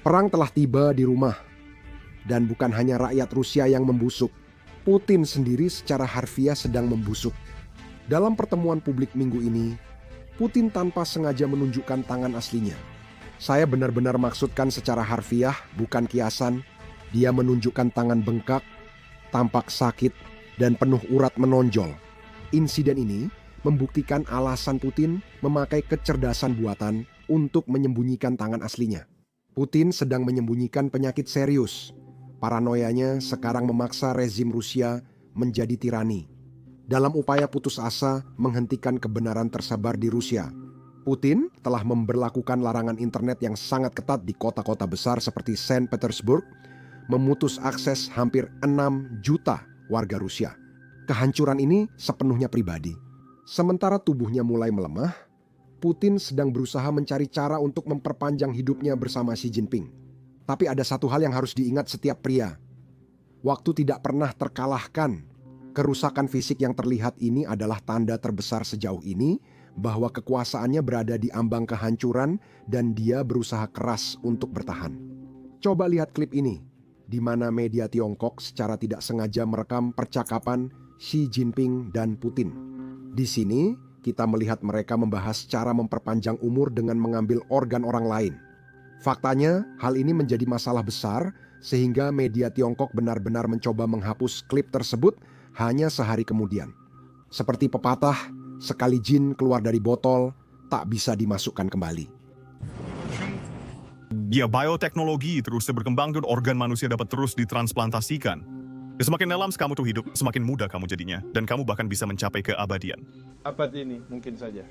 Perang telah tiba di rumah, dan bukan hanya rakyat Rusia yang membusuk. Putin sendiri secara harfiah sedang membusuk. Dalam pertemuan publik minggu ini, Putin tanpa sengaja menunjukkan tangan aslinya. Saya benar-benar maksudkan secara harfiah, bukan kiasan. Dia menunjukkan tangan bengkak, tampak sakit, dan penuh urat menonjol. Insiden ini membuktikan alasan Putin memakai kecerdasan buatan untuk menyembunyikan tangan aslinya. Putin sedang menyembunyikan penyakit serius. Paranoianya sekarang memaksa rezim Rusia menjadi tirani. Dalam upaya putus asa menghentikan kebenaran tersebar di Rusia, Putin telah memberlakukan larangan internet yang sangat ketat di kota-kota besar seperti Saint Petersburg, memutus akses hampir 6 juta warga Rusia. Kehancuran ini sepenuhnya pribadi. Sementara tubuhnya mulai melemah, Putin sedang berusaha mencari cara untuk memperpanjang hidupnya bersama Xi Jinping. Tapi ada satu hal yang harus diingat setiap pria. Waktu tidak pernah terkalahkan. Kerusakan fisik yang terlihat ini adalah tanda terbesar sejauh ini bahwa kekuasaannya berada di ambang kehancuran dan dia berusaha keras untuk bertahan. Coba lihat klip ini, di mana media Tiongkok secara tidak sengaja merekam percakapan Xi Jinping dan Putin. Di sini, kita melihat mereka membahas cara memperpanjang umur dengan mengambil organ orang lain. Faktanya, hal ini menjadi masalah besar sehingga media Tiongkok benar-benar mencoba menghapus klip tersebut hanya sehari kemudian. Seperti pepatah, sekali jin keluar dari botol, tak bisa dimasukkan kembali. Ya, bioteknologi terus berkembang dan organ manusia dapat terus ditransplantasikan. Ya, semakin dalam kamu tuh hidup, semakin muda kamu jadinya, dan kamu bahkan bisa mencapai keabadian. Abad ini mungkin saja.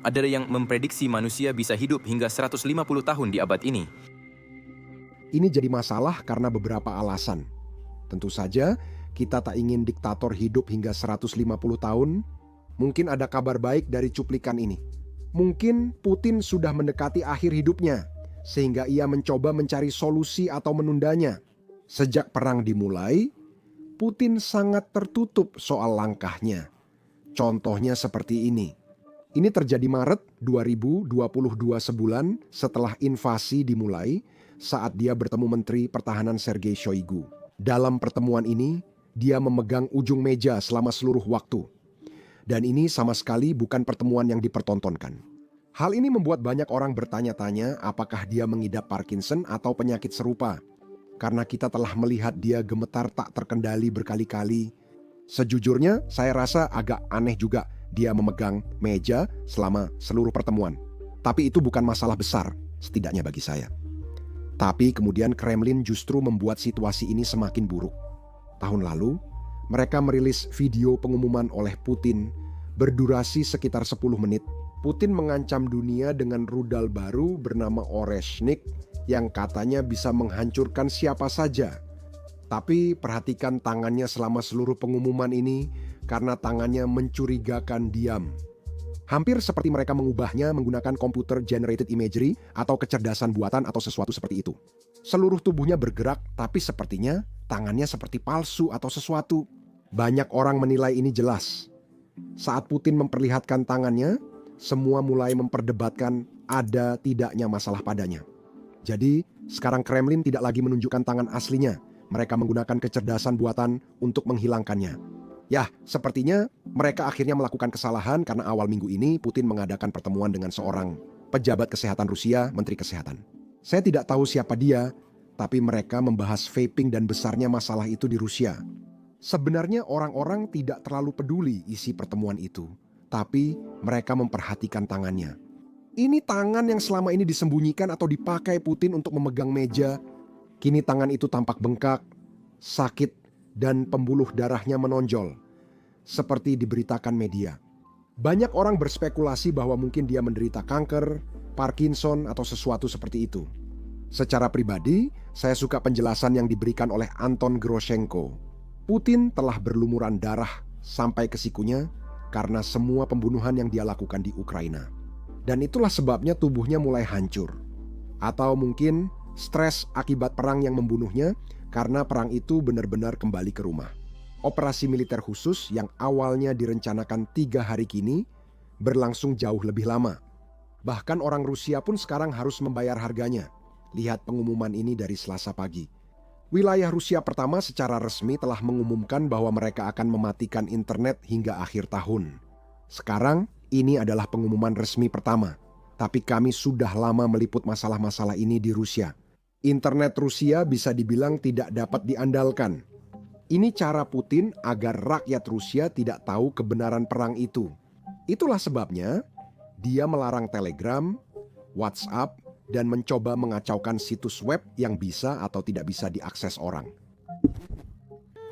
Ada yang memprediksi manusia bisa hidup hingga 150 tahun di abad ini. Ini jadi masalah karena beberapa alasan. Tentu saja, kita tak ingin diktator hidup hingga 150 tahun. Mungkin ada kabar baik dari cuplikan ini. Mungkin Putin sudah mendekati akhir hidupnya, sehingga ia mencoba mencari solusi atau menundanya. Sejak perang dimulai, Putin sangat tertutup soal langkahnya. Contohnya seperti ini. Ini terjadi Maret 2022, sebulan setelah invasi dimulai, saat dia bertemu Menteri Pertahanan Sergei Shoigu. Dalam pertemuan ini, dia memegang ujung meja selama seluruh waktu. Dan ini sama sekali bukan pertemuan yang dipertontonkan. Hal ini membuat banyak orang bertanya-tanya apakah dia mengidap Parkinson atau penyakit serupa. Karena kita telah melihat dia gemetar tak terkendali berkali-kali. Sejujurnya, saya rasa agak aneh juga dia memegang meja selama seluruh pertemuan. Tapi itu bukan masalah besar, setidaknya bagi saya. Tapi kemudian Kremlin justru membuat situasi ini semakin buruk. Tahun lalu, mereka merilis video pengumuman oleh Putin berdurasi sekitar 10 menit. Putin mengancam dunia dengan rudal baru bernama Oreshnik yang katanya bisa menghancurkan siapa saja. Tapi perhatikan tangannya selama seluruh pengumuman ini karena tangannya mencurigakan diam. Hampir seperti mereka mengubahnya menggunakan computer generated imagery atau kecerdasan buatan atau sesuatu seperti itu. Seluruh tubuhnya bergerak tapi sepertinya tangannya seperti palsu atau sesuatu. Banyak orang menilai ini jelas. Saat Putin memperlihatkan tangannya, semua mulai memperdebatkan ada tidaknya masalah padanya. Jadi, sekarang Kremlin tidak lagi menunjukkan tangan aslinya. Mereka menggunakan kecerdasan buatan untuk menghilangkannya. Ya, sepertinya mereka akhirnya melakukan kesalahan karena awal minggu ini Putin mengadakan pertemuan dengan seorang pejabat kesehatan Rusia, Menteri Kesehatan. Saya tidak tahu siapa dia, tapi mereka membahas vaping dan besarnya masalah itu di Rusia. Sebenarnya orang-orang tidak terlalu peduli isi pertemuan itu, tapi mereka memperhatikan tangannya. Ini tangan yang selama ini disembunyikan atau dipakai Putin untuk memegang meja. Kini tangan itu tampak bengkak, sakit, dan pembuluh darahnya menonjol, seperti diberitakan media. Banyak orang berspekulasi bahwa mungkin dia menderita kanker, Parkinson, atau sesuatu seperti itu. Secara pribadi, saya suka penjelasan yang diberikan oleh Anton Groshenko. Putin telah berlumuran darah sampai ke sikunya karena semua pembunuhan yang dia lakukan di Ukraina. Dan itulah sebabnya tubuhnya mulai hancur. Atau mungkin stres akibat perang yang membunuhnya karena perang itu benar-benar kembali ke rumah. Operasi militer khusus yang awalnya direncanakan 3 hari kini berlangsung jauh lebih lama. Bahkan orang Rusia pun sekarang harus membayar harganya. Lihat pengumuman ini dari Selasa pagi. Wilayah Rusia pertama secara resmi telah mengumumkan bahwa mereka akan mematikan internet hingga akhir tahun. Sekarang, ini adalah pengumuman resmi pertama. Tapi kami sudah lama meliput masalah-masalah ini di Rusia. Internet Rusia bisa dibilang tidak dapat diandalkan. Ini cara Putin agar rakyat Rusia tidak tahu kebenaran perang itu. Itulah sebabnya dia melarang Telegram, WhatsApp, dan mencoba mengacaukan situs web yang bisa atau tidak bisa diakses orang.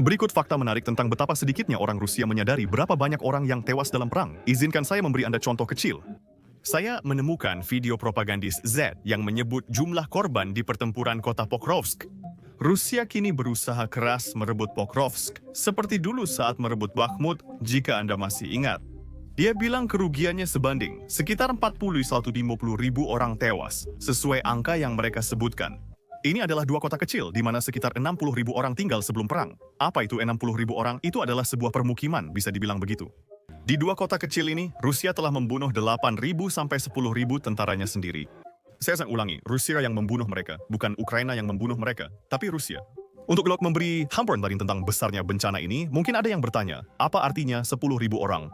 Berikut fakta menarik tentang betapa sedikitnya orang Rusia menyadari berapa banyak orang yang tewas dalam perang. Izinkan saya memberi Anda contoh kecil. Saya menemukan video propagandis Z yang menyebut jumlah korban di pertempuran kota Pokrovsk. Rusia kini berusaha keras merebut Pokrovsk, seperti dulu saat merebut Bakhmut, jika Anda masih ingat. Dia bilang kerugiannya sebanding, sekitar 40-50 ribu orang tewas, sesuai angka yang mereka sebutkan. Ini adalah dua kota kecil, di mana sekitar 60 ribu orang tinggal sebelum perang. Apa itu 60 ribu orang? Itu adalah sebuah permukiman, bisa dibilang begitu. Di dua kota kecil ini, Rusia telah membunuh 8.000 sampai 10.000 tentaranya sendiri. Saya akan ulangi, Rusia yang membunuh mereka, bukan Ukraina yang membunuh mereka, tapi Rusia. Untuk Glock memberi gambaran tentang besarnya bencana ini, mungkin ada yang bertanya, apa artinya 10.000 orang?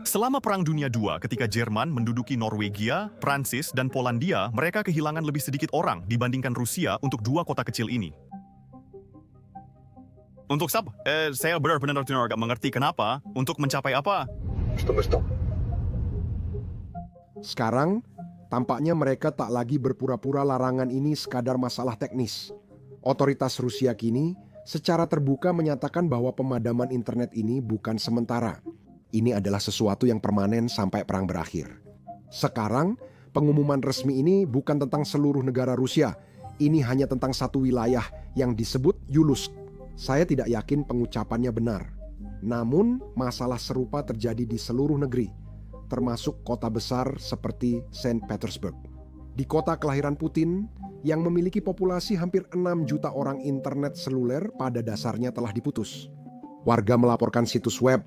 Selama Perang Dunia II, ketika Jerman menduduki Norwegia, Prancis, dan Polandia, mereka kehilangan lebih sedikit orang dibandingkan Rusia untuk dua kota kecil ini. Untuk saya benar-benar agak mengerti kenapa, untuk mencapai apa? Sekarang, tampaknya mereka tak lagi berpura-pura larangan ini sekadar masalah teknis. Otoritas Rusia kini secara terbuka menyatakan bahwa pemadaman internet ini bukan sementara. Ini adalah sesuatu yang permanen sampai perang berakhir. Sekarang, pengumuman resmi ini bukan tentang seluruh negara Rusia. Ini hanya tentang satu wilayah yang disebut Yulusk. Saya tidak yakin pengucapannya benar. Namun, masalah serupa terjadi di seluruh negeri, termasuk kota besar seperti Saint Petersburg. Di kota kelahiran Putin, yang memiliki populasi hampir 6 juta orang, internet seluler pada dasarnya telah diputus. Warga melaporkan situs web,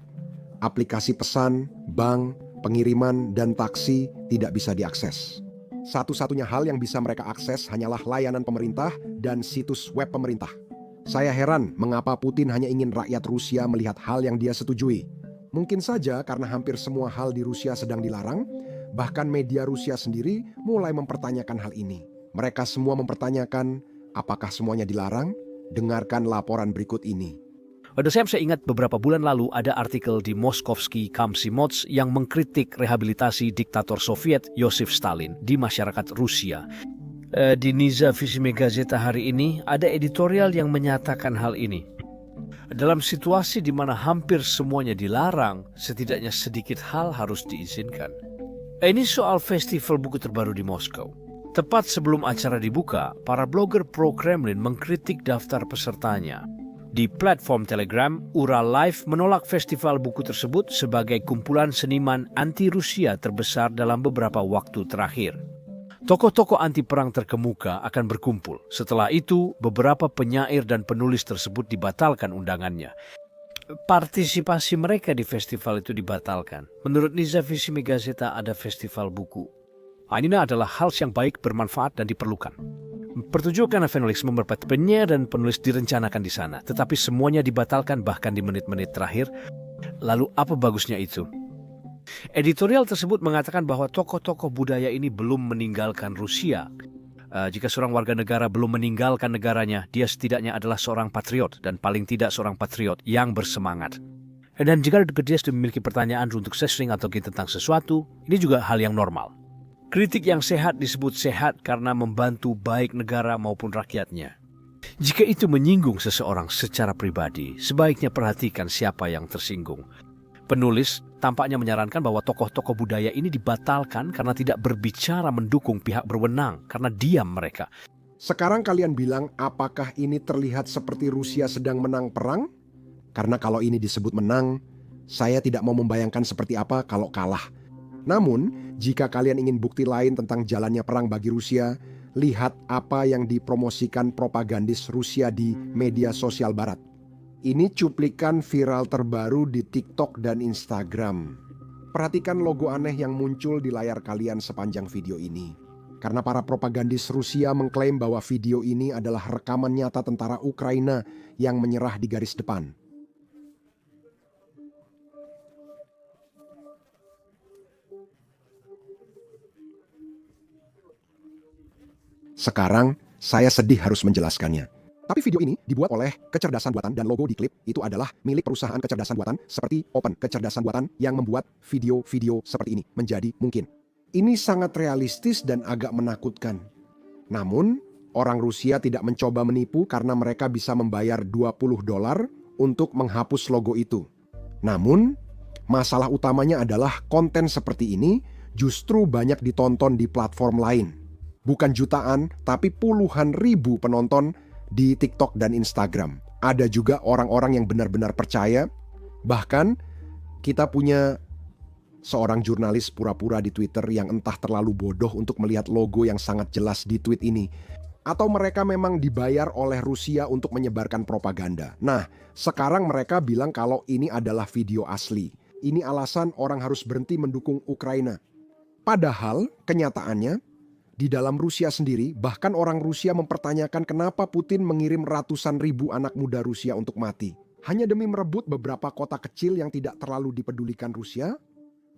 aplikasi pesan, bank, pengiriman, dan taksi tidak bisa diakses. Satu-satunya hal yang bisa mereka akses hanyalah layanan pemerintah dan situs web pemerintah. Saya heran mengapa Putin hanya ingin rakyat Rusia melihat hal yang dia setujui. Mungkin saja karena hampir semua hal di Rusia sedang dilarang, bahkan media Rusia sendiri mulai mempertanyakan hal ini. Mereka semua mempertanyakan, apakah semuanya dilarang? Dengarkan laporan berikut ini. Pada saya ingat beberapa bulan lalu ada artikel di Moskovsky Komsomolets yang mengkritik rehabilitasi diktator Soviet Yosef Stalin di masyarakat Rusia. Di Nizavishime Gazeta hari ini ada editorial yang menyatakan hal ini. Dalam situasi di mana hampir semuanya dilarang, setidaknya sedikit hal harus diizinkan. Ini soal festival buku terbaru di Moskow. Tepat sebelum acara dibuka, para blogger pro-Kremlin mengkritik daftar pesertanya. Di platform Telegram, Ural Live menolak festival buku tersebut sebagai kumpulan seniman anti-Rusia terbesar dalam beberapa waktu terakhir. Tokoh-tokoh anti-perang terkemuka akan berkumpul. Setelah itu, beberapa penyair dan penulis tersebut dibatalkan undangannya. Partisipasi mereka di festival itu dibatalkan. Menurut Nizavishime Gazeta ada festival buku. Ini adalah hal yang baik, bermanfaat, dan diperlukan. Pertunjukan nasionalisme beberapa penyair dan penulis direncanakan di sana, tetapi semuanya dibatalkan bahkan di menit-menit terakhir. Lalu apa bagusnya itu? Editorial tersebut mengatakan bahwa tokoh-tokoh budaya ini belum meninggalkan Rusia. Jika seorang warga negara belum meninggalkan negaranya, dia setidaknya adalah seorang patriot dan paling tidak seorang patriot yang bersemangat. Dan jika dia sudah memiliki pertanyaan untuk sesuatu atau tentang sesuatu, ini juga hal yang normal. Kritik yang sehat disebut sehat karena membantu baik negara maupun rakyatnya. Jika itu menyinggung seseorang secara pribadi, sebaiknya perhatikan siapa yang tersinggung. Penulis tampaknya menyarankan bahwa tokoh-tokoh budaya ini dibatalkan karena tidak berbicara mendukung pihak berwenang, karena diam mereka. Sekarang kalian bilang apakah ini terlihat seperti Rusia sedang menang perang? Karena kalau ini disebut menang, saya tidak mau membayangkan seperti apa kalau kalah. Namun, jika kalian ingin bukti lain tentang jalannya perang bagi Rusia, lihat apa yang dipromosikan propagandis Rusia di media sosial barat. Ini cuplikan viral terbaru di TikTok dan Instagram. Perhatikan logo aneh yang muncul di layar kalian sepanjang video ini. karena para propagandis Rusia mengklaim bahwa video ini adalah rekaman nyata tentara Ukraina yang menyerah di garis depan. Sekarang, saya sedih harus menjelaskannya. Tapi video ini dibuat oleh kecerdasan buatan dan logo di klip itu adalah milik perusahaan kecerdasan buatan seperti Open Kecerdasan Buatan yang membuat video-video seperti ini menjadi mungkin. Ini sangat realistis dan agak menakutkan. Namun, orang Rusia tidak mencoba menipu karena mereka bisa membayar $20 untuk menghapus logo itu. Namun, masalah utamanya adalah konten seperti ini justru banyak ditonton di platform lain. Bukan jutaan, tapi puluhan ribu penonton di TikTok dan Instagram. Ada juga orang-orang yang benar-benar percaya. Bahkan kita punya seorang jurnalis pura-pura di Twitter yang entah terlalu bodoh untuk melihat logo yang sangat jelas di tweet ini. Atau mereka memang dibayar oleh Rusia untuk menyebarkan propaganda. Nah, sekarang mereka bilang kalau ini adalah video asli. Ini alasan orang harus berhenti mendukung Ukraina. Padahal kenyataannya, di dalam Rusia sendiri, bahkan orang Rusia mempertanyakan kenapa Putin mengirim ratusan ribu anak muda Rusia untuk mati. Hanya demi merebut beberapa kota kecil yang tidak terlalu dipedulikan Rusia.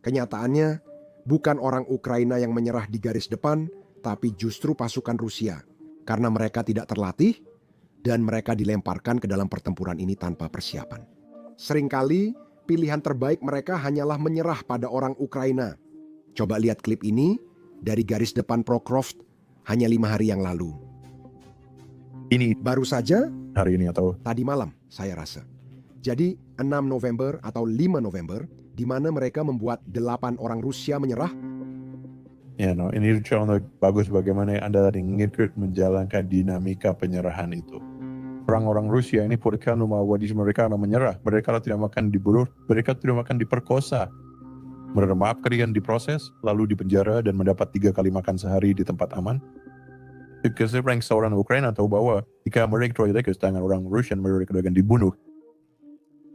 Kenyataannya, bukan orang Ukraina yang menyerah di garis depan, tapi justru pasukan Rusia. Karena mereka tidak terlatih, dan mereka dilemparkan ke dalam pertempuran ini tanpa persiapan. Seringkali, pilihan terbaik mereka hanyalah menyerah pada orang Ukraina. Coba lihat klip ini, dari garis depan Prokhorovsk hanya 5 hari yang lalu. Ini Baru saja hari ini atau tadi malam saya rasa. Jadi 6 November atau 5 November di mana mereka membuat 8 orang Rusia menyerah. ini contoh bagus bagaimana Anda ingin menjalankan dinamika penyerahan itu. Orang-orang Rusia ini mereka mereka menyerah. Mereka tidak makan dibunuh, mereka tidak makan diperkosa. Maaf kalian diproses, lalu dipenjara dan mendapat 3 kali makan sehari di tempat aman. Karena seorang Ukraina tahu bahwa jika mereka terjadi ke tangan orang Rusia, mereka akan dibunuh.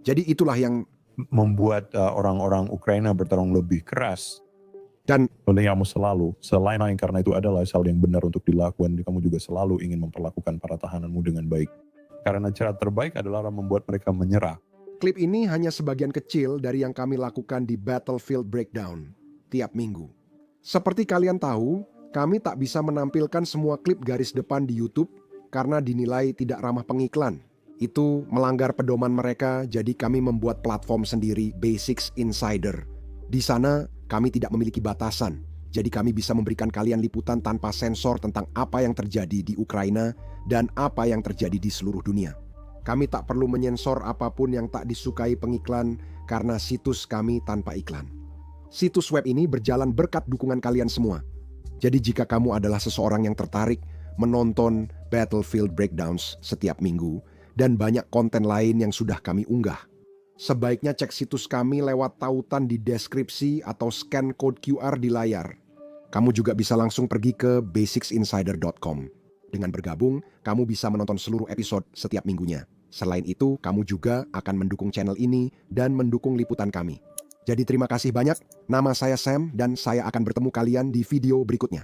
Jadi itulah yang Membuat orang-orang Ukraina bertarung lebih keras. dan Oleh kamu selalu, selain karena itu adalah hal yang benar untuk dilakukan, kamu juga selalu ingin memperlakukan para tahananmu dengan baik. Karena cara terbaik adalah membuat mereka menyerah. klip ini hanya sebagian kecil dari yang kami lakukan di Battlefield Breakdown tiap minggu. Seperti kalian tahu, kami tak bisa menampilkan semua klip garis depan di YouTube karena dinilai tidak ramah pengiklan. Itu melanggar pedoman mereka, jadi kami membuat platform sendiri, Basics Insider. Di sana, kami tidak memiliki batasan, jadi kami bisa memberikan kalian liputan tanpa sensor tentang apa yang terjadi di Ukraina dan apa yang terjadi di seluruh dunia. Kami tak perlu menyensor apapun yang tak disukai pengiklan karena situs kami tanpa iklan. Situs web ini berjalan berkat dukungan kalian semua. Jadi jika kamu adalah seseorang yang tertarik menonton Battlefield Breakdowns setiap minggu dan banyak konten lain yang sudah kami unggah, sebaiknya cek situs kami lewat tautan di deskripsi atau scan code QR di layar. Kamu juga bisa langsung pergi ke basicsinsider.com. Dengan bergabung, kamu bisa menonton seluruh episode setiap minggunya. Selain itu, kamu juga akan mendukung channel ini dan mendukung liputan kami. Jadi terima kasih banyak, nama saya Sam dan saya akan bertemu kalian di video berikutnya.